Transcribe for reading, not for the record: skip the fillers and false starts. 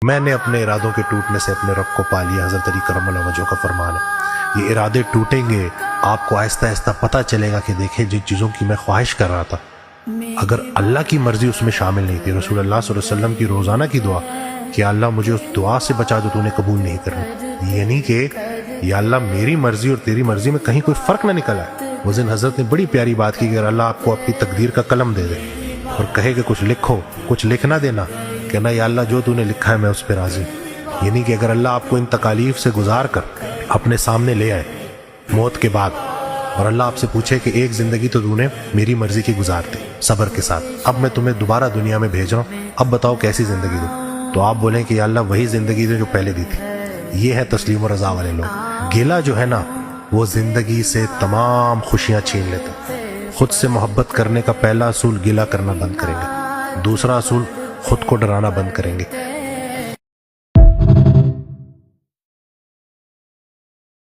میں نے اپنے ارادوں کے ٹوٹنے سے اپنے رب کو پا لیا، حضرت علی کرم اللہ وجہہ کا فرمان ہے۔ یہ ارادے ٹوٹیں گے، آپ کو آہستہ آہستہ پتہ چلے گا کہ دیکھیں جن چیزوں کی میں خواہش کر رہا تھا، اگر اللہ کی مرضی اس میں شامل نہیں تھی، رسول اللہ صلی اللہ علیہ وسلم کی روزانہ کی دعا کہ اللہ مجھے اس دعا سے بچا جو تو نے قبول نہیں کرنا، یہ نہیں کہ یا اللہ میری مرضی اور تیری مرضی میں کہیں کوئی فرق نہ نکل آئے۔ اس دن حضرت نے بڑی پیاری بات کی کہ اگر اللہ آپ کو اپنی تقدیر کا قلم دے دے اور کہے کہ کچھ لکھو، کچھ لکھنا دینا، کہنا یا اللہ جو تو نے لکھا ہے میں اس پہ راضی ہوں۔ یعنی کہ اگر اللہ آپ کو ان تکالیف سے گزار کر اپنے سامنے لے آئے موت کے بعد اور اللہ آپ سے پوچھے کہ ایک زندگی تو نے میری مرضی کی گزار دی صبر کے ساتھ، اب میں تمہیں دوبارہ دنیا میں بھیج رہا ہوں، اب بتاؤ کیسی زندگی دوں، تو آپ بولیں کہ یا اللہ وہی زندگی دے جو پہلے دی تھی۔ یہ ہے تسلیم و رضا والے لوگ۔ گیلا جو ہے نا وہ زندگی سے تمام خوشیاں چھین لیتے ہیں۔ خود سے محبت کرنے کا پہلا اصول گیلا کرنا بند کریں گے، دوسرا اصول خود کو ڈرانا بند کریں گے،